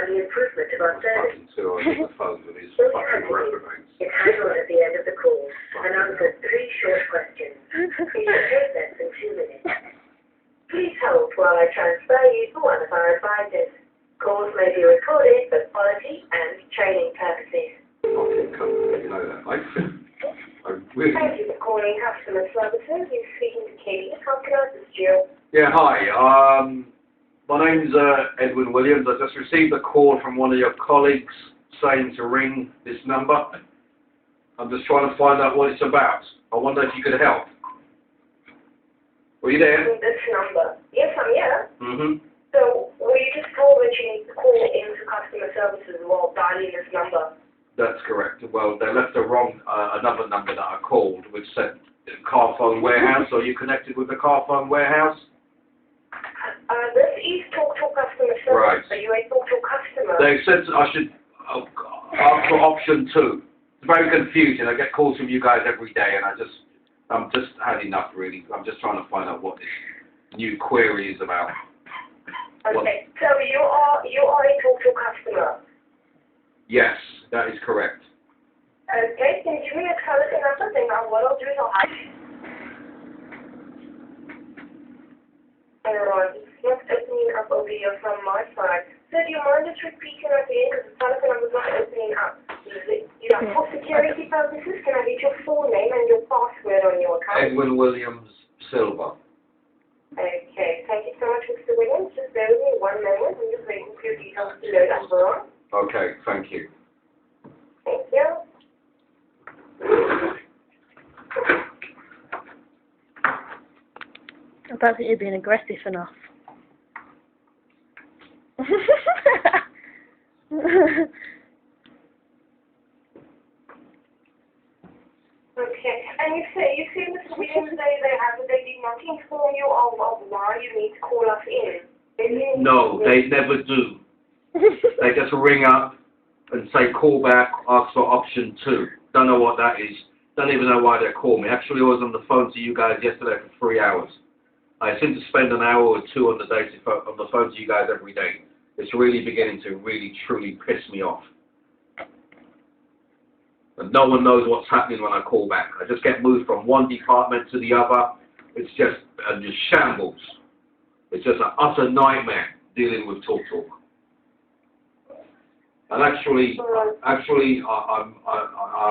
and the improvement of our service. Until I get the phone with his Please fucking continue. reprobates. It's handled at the end of the call and answers 3 short questions. It should take less than 2 minutes. Please hold while I transfer you to one of our advisors. Calls may be recorded for quality and training purposes. Fucking cunt, you know that, mate. I really... Thank you for calling customer services. You're speaking to Katie. How can I assist you? Yeah, hi. My name's Edwin Williams. I just received a call from one of your colleagues saying to ring this number. I'm just trying to find out what it's about. I wonder if you could help. Were you there? This number. Yes, I'm here. Mm-hmm. So, were you just told that you need to call into customer services while dialing this number? That's correct. Well, they left the wrong, another number that I called, which said car phone warehouse. Are you connected with the car phone warehouse? This is TalkTalk customer service. Right. Are you a TalkTalk customer? They said I should ask for option 2. It's very confusing. I get calls from you guys every day, and I'm just had enough, really. I'm just trying to find out what this new query is about. Okay, so you are a TalkTalk customer. Yes, that is correct. Okay, can you give me a telephone number? Then what I'll do is I'll ask. It's not opening up over here from my side. So do you mind just repeating that again, because the telephone number's not opening up? For security purposes, can I get your full name and your password on your account? Edwin Williams Silva. Okay, thank you so much, Mr. Williams. Just bear with me 1 moment. I'm just waiting for your details to load up on. Okay, thank you. Thank you. I don't think you're being aggressive enough. Okay, and you say, Mr. Williams, they did not inform you of why you need to call us in. No, they never do. They just ring up and say call back, ask for option 2. Don't know what that is. Don't even know why they call me. Actually, I was on the phone to you guys yesterday for 3 hours. I seem to spend an hour or 2 on the phone to you guys every day. It's really beginning to really, truly piss me off. And no one knows what's happening when I call back. I just get moved from one department to the other. It's just shambles. It's just an utter nightmare dealing with TalkTalk. And actually, I'm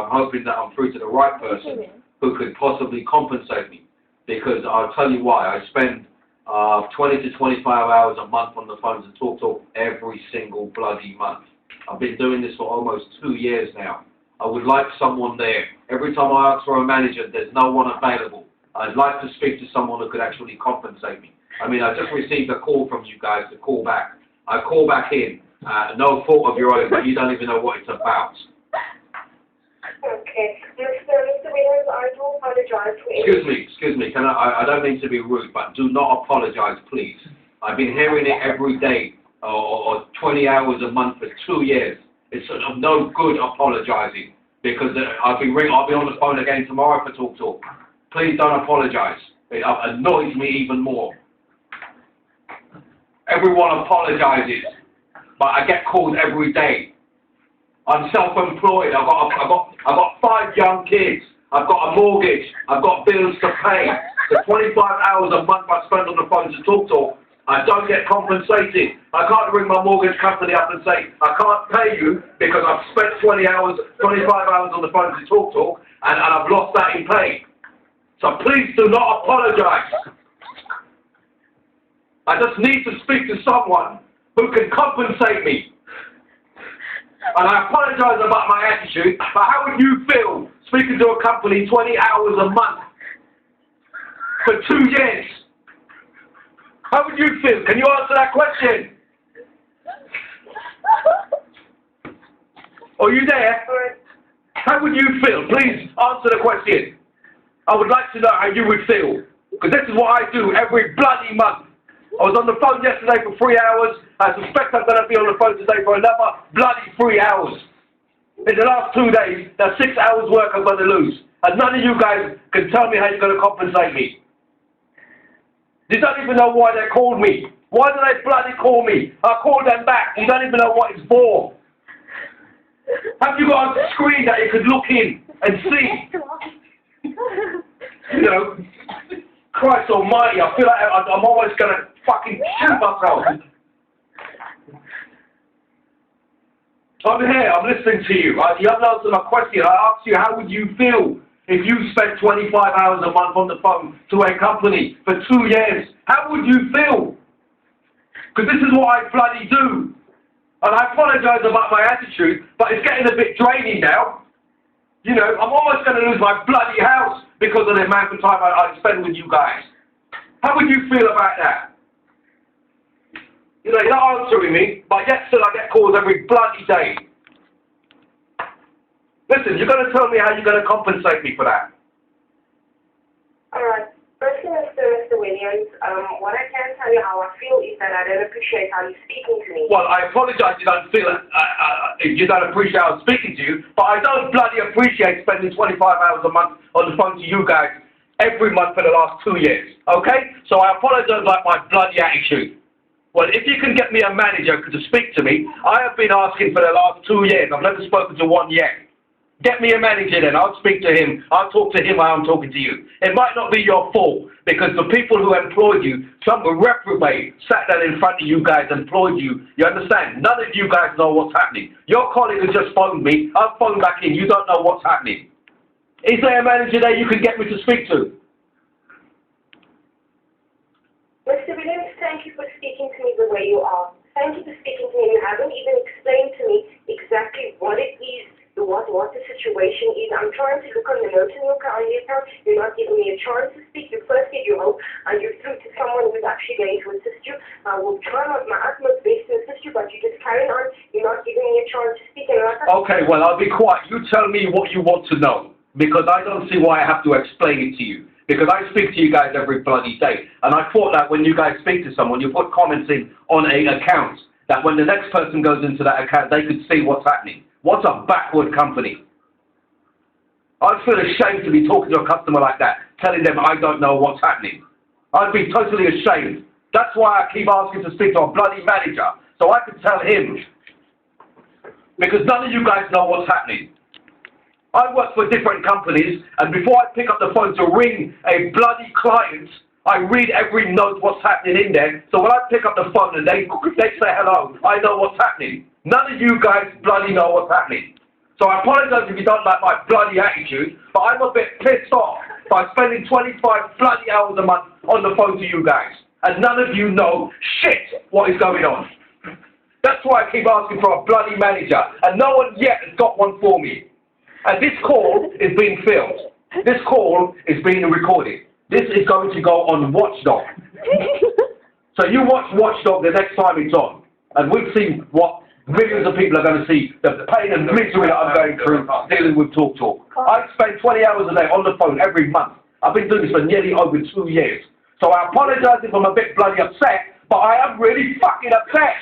hoping that I'm through to the right person who could possibly compensate me. Because I'll tell you why. I spend 20 to 25 hours a month on the phones and TalkTalk every single bloody month. I've been doing this for almost 2 years now. I would like someone there. Every time I ask for a manager, there's no one available. I'd like to speak to someone who could actually compensate me. I mean, I just received a call from you guys to call back. I call back in. No fault of your own, but you don't even know what it's about. Okay. Mr. Williams, I do apologize for Excuse me. I don't mean to be rude, but do not apologize, please. I've been hearing it every day, or 20 hours a month for 2 years. It's of no good apologizing, because I'll be on the phone again tomorrow for TalkTalk. Please don't apologize. It annoys me even more. Everyone apologizes, but I get called every day. I'm self-employed. I've got 5 young kids. I've got a mortgage. I've got bills to pay. The 25 hours a month I spend on the phone to TalkTalk, I don't get compensated. I can't ring my mortgage company up and say, I can't pay you because I've spent 25 hours on the phone to TalkTalk and I've lost that in pay. So please do not apologize. I just need to speak to someone who can compensate me. And I apologize about my attitude, but how would you feel speaking to a company 20 hours a month for 2 years? How would you feel? Can you answer that question? Are you there? How would you feel? Please answer the question. I would like to know how you would feel. Because this is what I do every bloody month. I was on the phone yesterday for 3 hours. I suspect I'm going to be on the phone today for another bloody 3 hours. In the last 2 days, that's 6 hours work I'm going to lose. And none of you guys can tell me how you're going to compensate me. You don't even know why they called me. Why do they bloody call me? I call them back. You don't even know what it's for. Have you got a screen that you could look in and see? You know, Christ almighty, I feel like I'm always going to fucking shoot myself. I'm here, I'm listening to you. You haven't answered my question. I asked you, how would you feel if you spent 25 hours a month on the phone to a company for 2 years? How would you feel? Because this is what I bloody do. And I apologise about my attitude, but it's getting a bit draining now. You know, I'm almost going to lose my bloody house because of the amount of time I spend with you guys. How would you feel about that? You know, you're not answering me, but yet still I get calls every bloody day. Listen, you're going to tell me how you're going to compensate me for that. Alright. Firstly, Mr. Williams, what I can tell you how I feel is that I don't appreciate how you're speaking to me. Well, I apologise you don't feel you don't appreciate how I'm speaking to you, but I don't bloody appreciate spending 25 hours a month on the phone to you guys every month for the last 2 years, okay? So I apologise about my bloody attitude. Well, if you can get me a manager to speak to me, I have been asking for the last 2 years. I've never spoken to one yet. Get me a manager then, I'll speak to him, I'll talk to him while I'm talking to you. It might not be your fault, because the people who employed you, some were reprobate, sat down in front of you guys, employed you, you understand? None of you guys know what's happening. Your colleague has just phoned me, I've phoned back in, you don't know what's happening. Is there a manager there you can get me to speak to? Mr. Williams, thank you for speaking to me the way you are. Thank you for speaking to me. You haven't even explained to me exactly what it is, what the situation is. I'm trying to look on the notes in your account. You're not giving me a chance to speak. You first get your hope, and you're through to someone who's actually going to assist you. I will try my utmost best to assist you, but you just carry on. You're not giving me a chance to speak. Okay, well, I'll be quiet. You tell me what you want to know, because I don't see why I have to explain it to you. Because I speak to you guys every bloody day. And I thought that when you guys speak to someone, you put comments in on an account, that when the next person goes into that account, they could see what's happening. What's a backward company? I'd feel ashamed to be talking to a customer like that, telling them I don't know what's happening. I'd be totally ashamed. That's why I keep asking to speak to a bloody manager, so I could tell him. Because none of you guys know what's happening. I work for different companies, and before I pick up the phone to ring a bloody client, I read every note what's happening in there, so when I pick up the phone and they say hello, I know what's happening. None of you guys bloody know what's happening. So I apologise if you don't like my bloody attitude, but I'm a bit pissed off by spending 25 bloody hours a month on the phone to you guys, and none of you know shit what is going on. That's why I keep asking for a bloody manager, and no one yet has got one for me. And this call is being filmed. This call is being recorded. This is going to go on Watchdog. So you watch Watchdog the next time it's on, and we've seen what millions of people are going to see, the pain and misery that I'm going through dealing with TalkTalk. I spend 20 hours a day on the phone every month. I've been doing this for nearly over 2 years. So I apologise if I'm a bit bloody upset, but I am really fucking upset.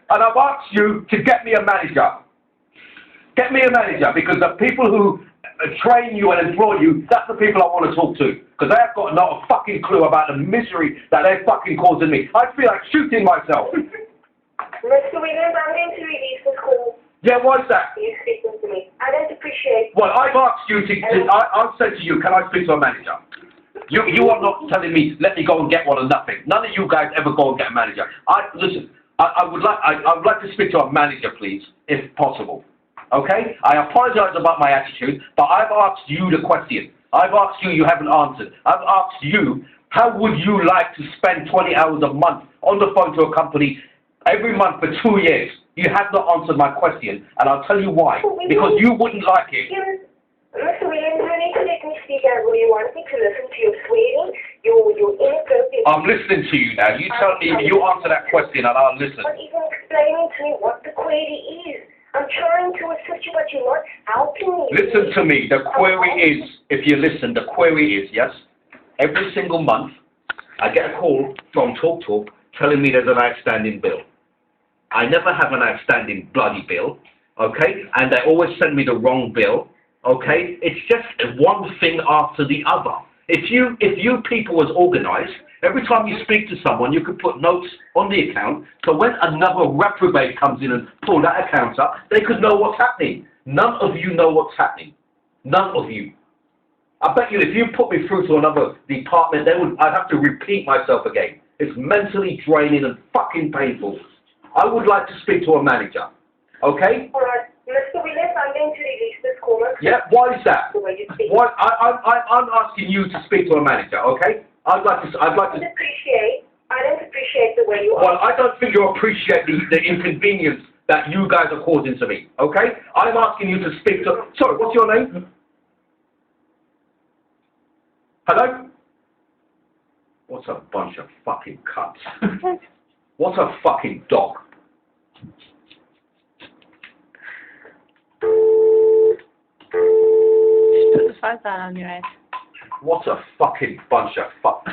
And I've asked you to get me a manager. Get me a manager, because the people who train you and employ you, that's the people I want to talk to. Because they have got not a fucking clue about the misery that they're fucking causing me. I feel like shooting myself. Mr. Williams, I'm going to release this call. Yeah, why's that? You speaking to me. I don't appreciate. Well, I've asked you I've said to you, can I speak to a manager? You are not telling me, let me go and get one or nothing. None of you guys ever go and get a manager. Listen, I would like to speak to a manager, please, if possible. Okay? I apologise about my attitude, but I've asked you the question. I've asked you, you haven't answered. I've asked you, how would you like to spend 20 hours a month on the phone to a company every month for 2 years? You have not answered my question, and I'll tell you why. Because you wouldn't like it. Mr. Williams, you need to let me speak as well. You want me to listen to your swearing, your inappropriate... I'm listening to you now. You tell me, you answer that question, and I'll listen. But even explaining to me what the query is. I'm trying to assist you, but you're not helping me. Listen to me. The query is, if you listen, the query is, yes, every single month, I get a call from TalkTalk telling me there's an outstanding bill. I never have an outstanding bloody bill, okay? And they always send me the wrong bill, okay? It's just one thing after the other. If you people was organised, every time you speak to someone, you could put notes on the account, so when another reprobate comes in and pull that account up, they could know what's happening. None of you know what's happening. None of you. I bet you if you put me through to another department, I'd have to repeat myself again. It's mentally draining and fucking painful. I would like to speak to a manager. Okay? Alright, Mr. Willis, I'm going to release this call. Yeah, why is that? The way you speak. Why, I'm asking you to speak to a manager, okay? I'd like to. I don't appreciate the way you are. Well, I don't think you appreciate the inconvenience that you guys are causing to me, okay? I'm asking you to speak to... Sorry, what's your name? Hello? What's a bunch of fucking cunts? What's a fucking dog? Just put the phone down on your head. What a fucking bunch of fuck...